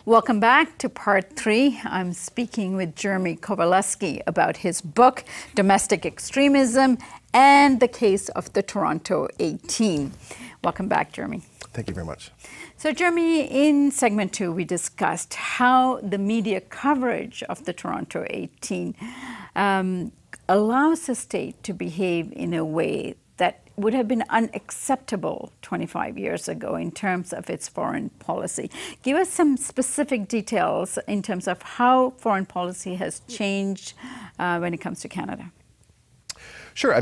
Welcome back to part 3. I'm speaking with Jeremy Kowalski about his book, Domestic Extremism and the Case of the Tornoto 18. Welcome back, Jeremy. Thank you very much. So, Jeremy, in segment 2, we discussed how the media coverage of the Tornoto 18 allows the state to behave in a way that would have been unacceptable 25 years ago in terms of its foreign policy. Give us some specific details in terms of how foreign policy has changed when it comes to Canada. Sure.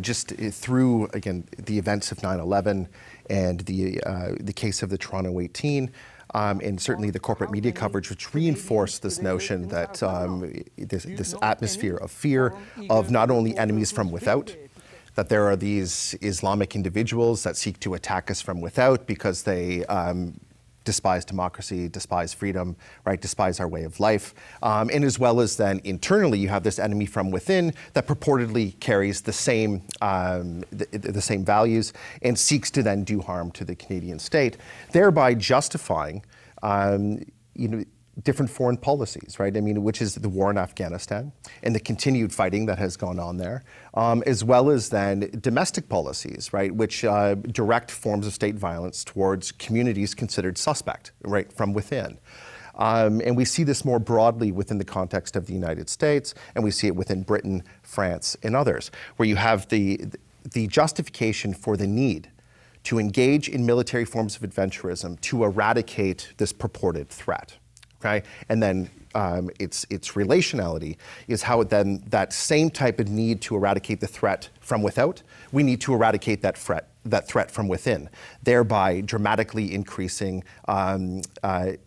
Just through, again, the events of 9/11 and the case of the Tornoto 18, and certainly the corporate media coverage, which reinforced this notion that this atmosphere of fear of not only enemies from without, that there are these Islamic individuals that seek to attack us from without because they despise democracy, despise freedom, right, despise our way of life. And as well as then internally, you have this enemy from within that purportedly carries the same values and seeks to then do harm to the Canadian state, thereby justifying different foreign policies, right? Which is the war in Afghanistan and the continued fighting that has gone on there, as well as then domestic policies, right, which direct forms of state violence towards communities considered suspect, right, from within. And we see this more broadly within the context of the United States, and we see it within Britain, France, and others, where you have the justification for the need to engage in military forms of adventurism to eradicate this purported threat. Okay? And then its relationality is how then that same type of need to eradicate the threat from without, we need to eradicate that threat from within, thereby dramatically increasing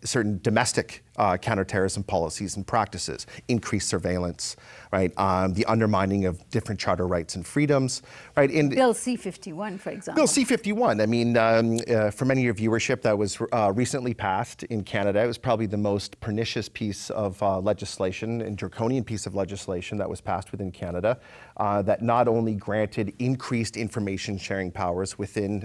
certain domestic counterterrorism policies and practices, increased surveillance, right? The undermining of different charter rights and freedoms, right? Bill C-51, for example. Bill C-51. For many of your viewership, that was recently passed in Canada. It was probably the most pernicious piece of legislation and draconian piece of legislation that was passed within Canada that not only granted increased information sharing powers within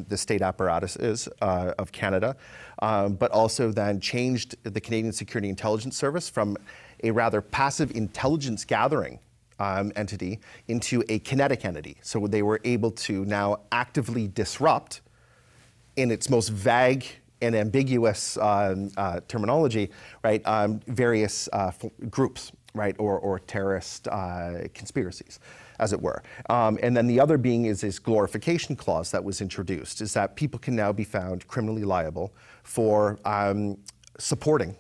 the state apparatuses of Canada, but also then changed the Canadian Security Intelligence Service from a rather passive intelligence gathering entity into a kinetic entity. So they were able to now actively disrupt, in its most vague and ambiguous terminology, right, various groups, right, or terrorist conspiracies, as it were. And then the other being is this glorification clause that was introduced, is that people can now be found criminally liable for supporting,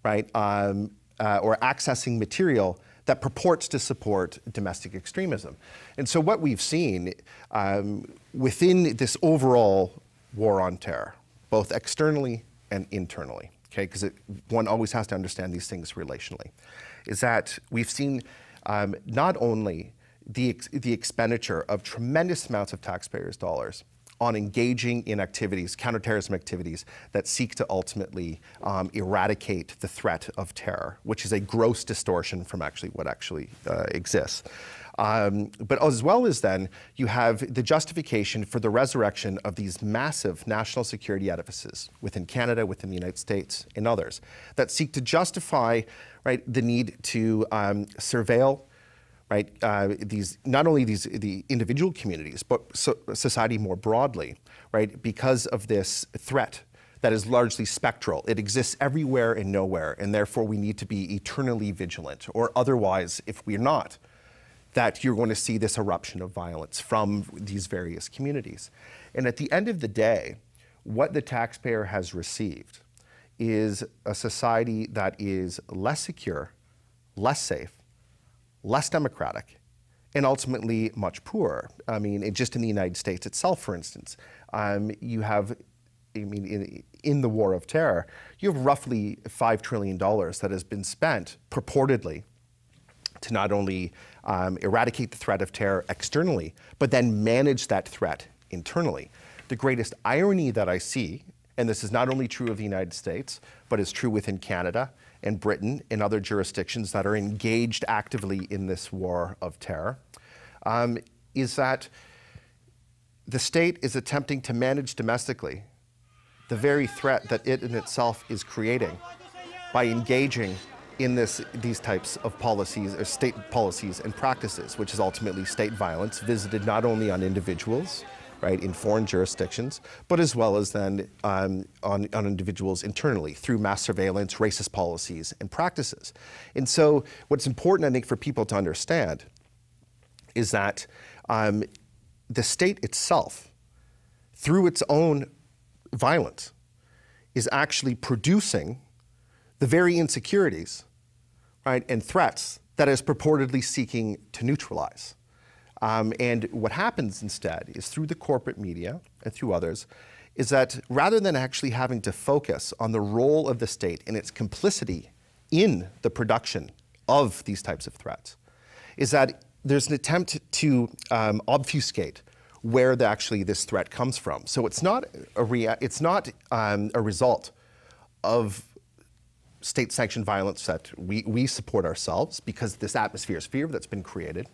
right, or accessing material that purports to support domestic extremism. And so what we've seen within this overall war on terror, both externally and internally, okay, because one always has to understand these things relationally, is that we've seen not only the expenditure of tremendous amounts of taxpayers' dollars on engaging in activities, counterterrorism activities, that seek to ultimately eradicate the threat of terror, which is a gross distortion from what actually exists. But as well as then, you have the justification for the resurrection of these massive national security edifices within Canada, within the United States, and others, that seek to justify, right, the need to surveil, right, not only the individual communities, but society more broadly, right, because of this threat that is largely spectral. It exists everywhere and nowhere, and therefore we need to be eternally vigilant, or otherwise, if we're not, that you're going to see this eruption of violence from these various communities. And at the end of the day, what the taxpayer has received is a society that is less secure, less safe, less democratic, and ultimately much poorer. Just in the United States itself, for instance, you have, in the war of terror, you have roughly $5 trillion that has been spent purportedly to not only eradicate the threat of terror externally, but then manage that threat internally. The greatest irony that I see, and this is not only true of the United States, but is true within Canada and Britain and other jurisdictions that are engaged actively in this war of terror, is that the state is attempting to manage domestically the very threat that it in itself is creating by engaging in these types of policies, or state policies and practices, which is ultimately state violence visited not only on individuals, right, in foreign jurisdictions, but as well as then on individuals internally through mass surveillance, racist policies and practices. And so what's important, I think, for people to understand is that the state itself, through its own violence, is actually producing the very insecurities, right, and threats that is purportedly seeking to neutralize. And what happens instead is through the corporate media and through others, is that rather than actually having to focus on the role of the state and its complicity in the production of these types of threats, is that there's an attempt to obfuscate where actually this threat comes from. So it's not a result of state-sanctioned violence that we support ourselves, because this atmosphere of fear that's been created,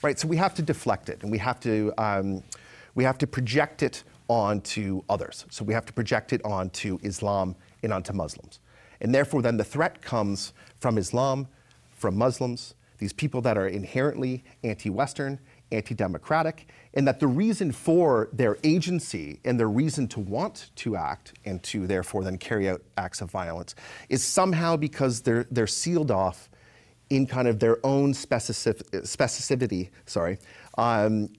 right? So we have to deflect it, and we have to project it onto others. So we have to project it onto Islam and onto Muslims. And therefore then the threat comes from Islam, from Muslims, these people that are inherently anti-Western, anti-democratic, and that the reason for their agency and their reason to want to act and to therefore then carry out acts of violence is somehow because they're sealed off in kind of their own specificity,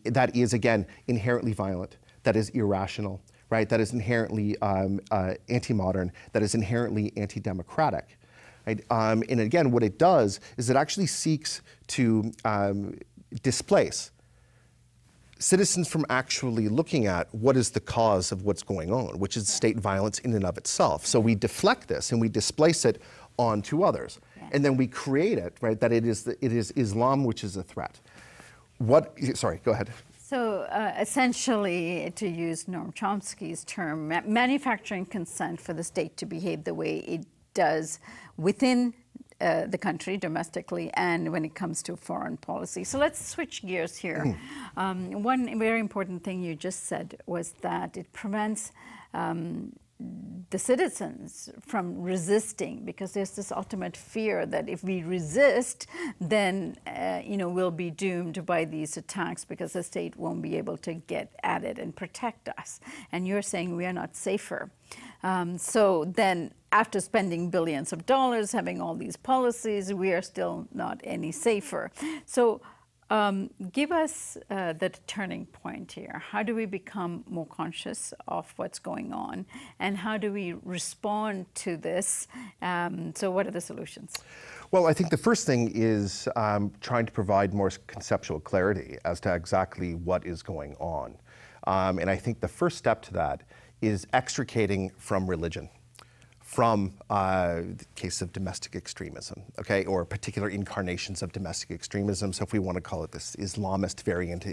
that is, again, inherently violent, that is irrational, right? That is inherently anti-modern, that is inherently anti-democratic. Right? And again, what it does is it actually seeks to displace citizens from actually looking at what is the cause of what's going on, which is state violence in and of itself. So we deflect this and we displace it onto others. Yeah. And then we create it, right, that it is Islam which is a threat. Sorry, go ahead. So essentially, to use Noam Chomsky's term, manufacturing consent for the state to behave the way it does within the country domestically and when it comes to foreign policy. So let's switch gears here. One very important thing you just said was that it prevents the citizens from resisting, because there's this ultimate fear that if we resist, then we'll be doomed by these attacks because the state won't be able to get at it and protect us. And you're saying we are not safer. So then after spending billions of dollars, having all these policies, we are still not any safer. So give us the turning point here. How do we become more conscious of what's going on? And how do we respond to this? So what are the solutions? Well, I think the first thing is trying to provide more conceptual clarity as to exactly what is going on. And I think the first step to that is extricating from religion, from the case of domestic extremism, okay, or particular incarnations of domestic extremism. So if we want to call it this Islamist variant,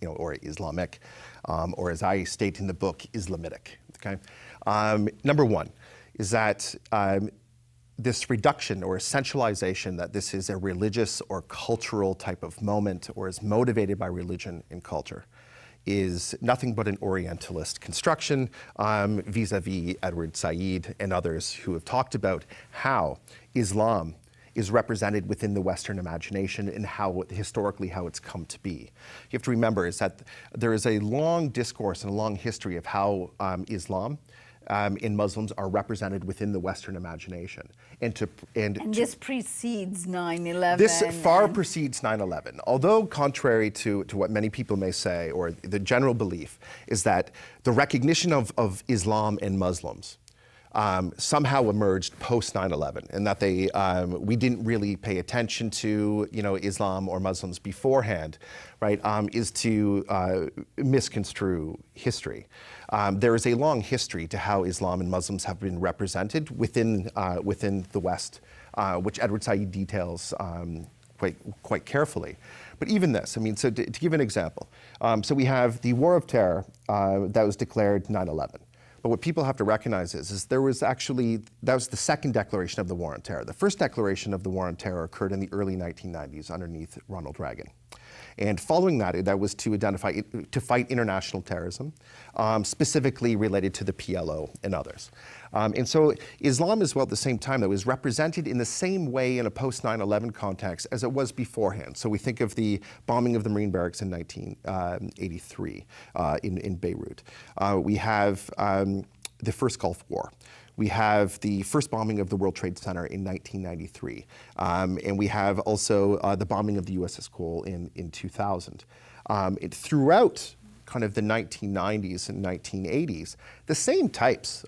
or Islamic, or as I state in the book, Islamitic, okay. Number one is that this reduction or essentialization that this is a religious or cultural type of moment or is motivated by religion and culture is nothing but an Orientalist construction vis-a-vis Edward Said and others who have talked about how Islam is represented within the Western imagination and historically how it's come to be. You have to remember is that there is a long discourse and a long history of how Islam and Muslims are represented within the Western imagination. And this precedes 9/11. This far precedes 9/11. Although contrary to what many people may say, or the general belief, is that the recognition of Islam and Muslims somehow emerged post 9/11, and that we didn't really pay attention to Islam or Muslims beforehand, right? Is to misconstrue history. There is a long history to how Islam and Muslims have been represented within the West, which Edward Said details quite carefully. But even this, I mean, so to give an example, so we have the War of Terror that was declared 9/11. But what people have to recognize is that was the second declaration of the War on Terror. The first declaration of the War on Terror occurred in the early 1990s underneath Ronald Reagan. And following that, that was to fight international terrorism, specifically related to the PLO and others. And so Islam as well at the same time that was represented in the same way in a post 9/11 context as it was beforehand. So we think of the bombing of the Marine barracks in 1983 in Beirut. We have the first Gulf War. We have the first bombing of the World Trade Center in 1993. And we have also the bombing of the USS Cole in 2000. Throughout kind of the 1990s and 1980s, the same types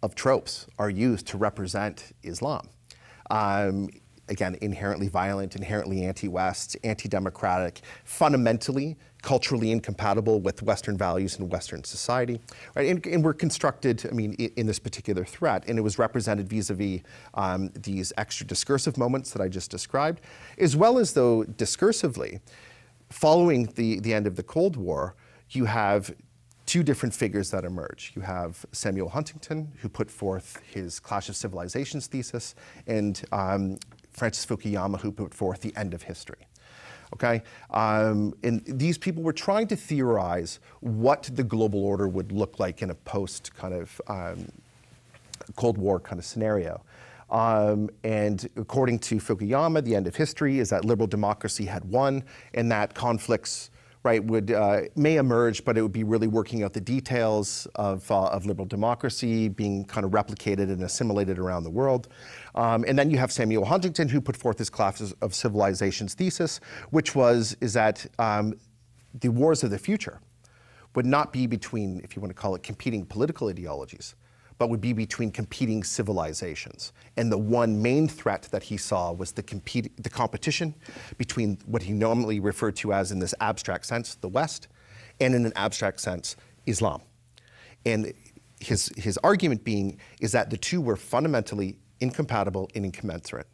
of tropes are used to represent Islam. Again, inherently violent, inherently anti-West, anti-democratic, fundamentally culturally incompatible with Western values and Western society, right? And we're constructed, I mean, in this particular threat, and it was represented vis-a-vis these extra discursive moments that I just described, as well as though discursively, following the end of the Cold War, you have two different figures that emerge. You have Samuel Huntington, who put forth his Clash of Civilizations thesis, and Francis Fukuyama, who put forth the end of history. Okay, and these people were trying to theorize what the global order would look like in a post kind of Cold War kind of scenario. And according to Fukuyama, the end of history is that liberal democracy had won, and that conflicts, right, would may emerge, but it would be really working out the details of liberal democracy being kind of replicated and assimilated around the world. And then you have Samuel Huntington, who put forth his Clash of Civilizations thesis, which is that the wars of the future would not be between, if you want to call it, competing political ideologies, but would be between competing civilizations. And the one main threat that he saw was the competition between what he normally referred to as, in this abstract sense, the West, and in an abstract sense, Islam. And his argument being is that the two were fundamentally incompatible and incommensurate.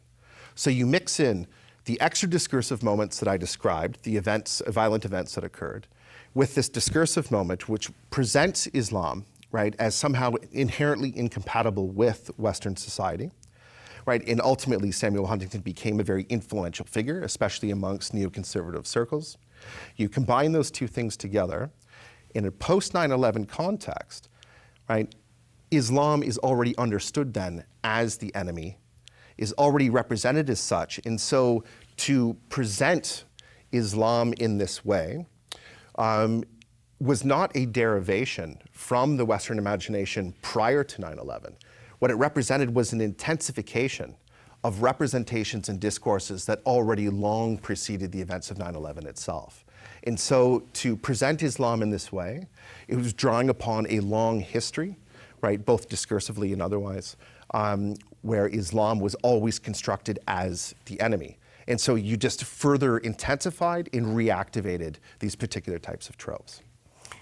So you mix in the extra discursive moments that I described, the events, violent events that occurred, with this discursive moment which presents Islam, right, as somehow inherently incompatible with Western society, right? And ultimately, Samuel Huntington became a very influential figure, especially amongst neoconservative circles. You combine those two things together in a post 9/11 context, right? Islam is already understood then as the enemy, is already represented as such, and so to present Islam in this way was not a derivation from the Western imagination prior to 9/11. What it represented was an intensification of representations and discourses that already long preceded the events of 9/11 itself. And so to present Islam in this way, it was drawing upon a long history, right, both discursively and otherwise, where Islam was always constructed as the enemy. And so you just further intensified and reactivated these particular types of tropes.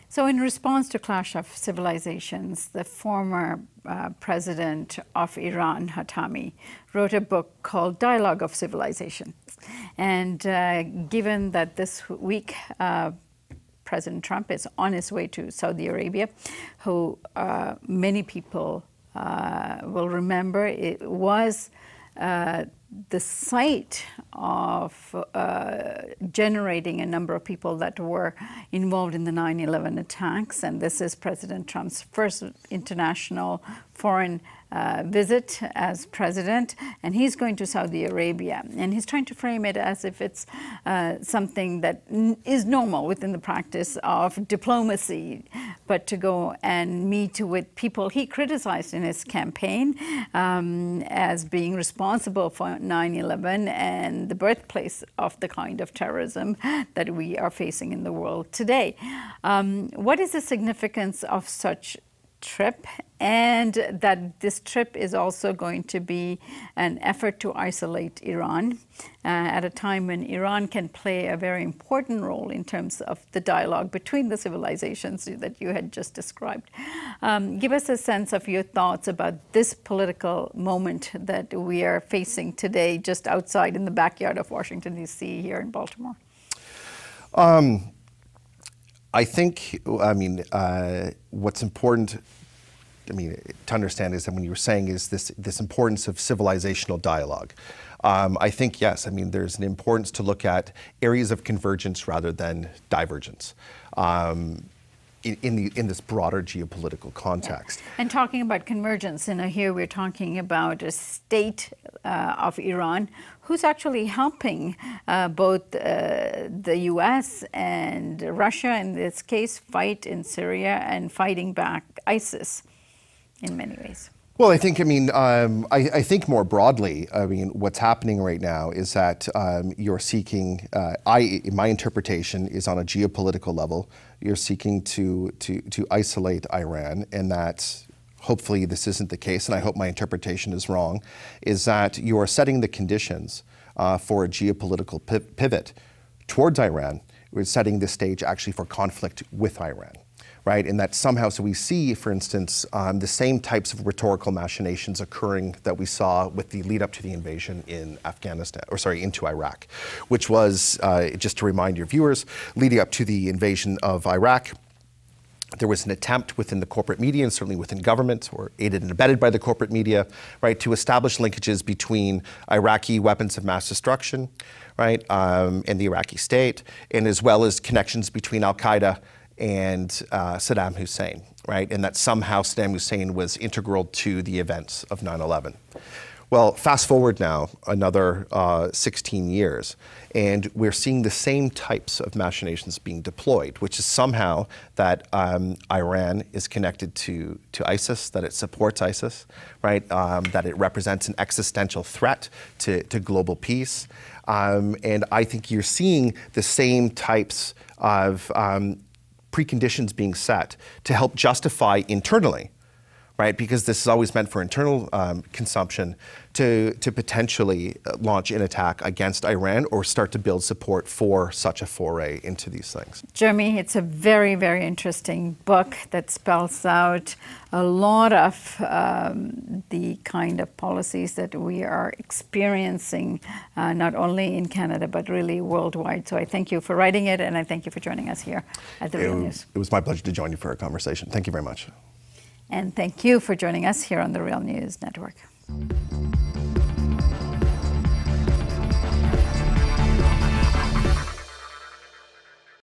So in response to Clash of Civilizations, the former president of Iran, Khatami, wrote a book called Dialogue of Civilization. And given that this week President Trump is on his way to Saudi Arabia, who many people will remember, it was the site of generating a number of people that were involved in the 9/11 attacks. And this is President Trump's first international foreign visit as president, and he's going to Saudi Arabia, and he's trying to frame it as if it's something that is normal within the practice of diplomacy, but to go and meet with people he criticized in his campaign as being responsible for 9/11 and the birthplace of the kind of terrorism that we are facing in the world today. What is the significance of such trip, and that this trip is also going to be an effort to isolate Iran at a time when Iran can play a very important role in terms of the dialogue between the civilizations that you had just described. Give us a sense of your thoughts about this political moment that we are facing today just outside in the backyard of Washington, D.C. here in Baltimore. I think, what's important, to understand is that when you were saying is this importance of civilizational dialogue. I think, yes, I mean, there's an importance to look at areas of convergence rather than divergence. In this broader geopolitical context. Yeah. And talking about convergence, here we're talking about a state of Iran who's actually helping both the US and Russia, in this case, fight in Syria and fighting back ISIS in many ways. Well, I think, I think more broadly, what's happening right now is that you're seeking, my interpretation is on a geopolitical level, you're seeking to isolate Iran, and that hopefully this isn't the case, and I hope my interpretation is wrong, is that you are setting the conditions for a geopolitical pivot towards Iran. We're setting the stage actually for conflict with Iran. Right, and that somehow, so we see, for instance, the same types of rhetorical machinations occurring that we saw with the lead up to the invasion in into Iraq, which was, just to remind your viewers, leading up to the invasion of Iraq, there was an attempt within the corporate media and certainly within government, or aided and abetted by the corporate media, right, to establish linkages between Iraqi weapons of mass destruction, right, and the Iraqi state, and as well as connections between Al-Qaeda and Saddam Hussein, right? And that somehow Saddam Hussein was integral to the events of 9/11. Well, fast forward now another 16 years, and we're seeing the same types of machinations being deployed, which is somehow that Iran is connected to ISIS, that it supports ISIS, right? That it represents an existential threat to global peace. And I think you're seeing the same types of preconditions being set to help justify internally, right? Because this is always meant for internal consumption to potentially launch an attack against Iran or start to build support for such a foray into these things. Jeremy, it's a very, very interesting book that spells out a lot of the kind of policies that we are experiencing, not only in Canada, but really worldwide. So I thank you for writing it, and I thank you for joining us here at The Real News. It was my pleasure to join you for a conversation. Thank you very much. And thank you for joining us here on The Real News Network.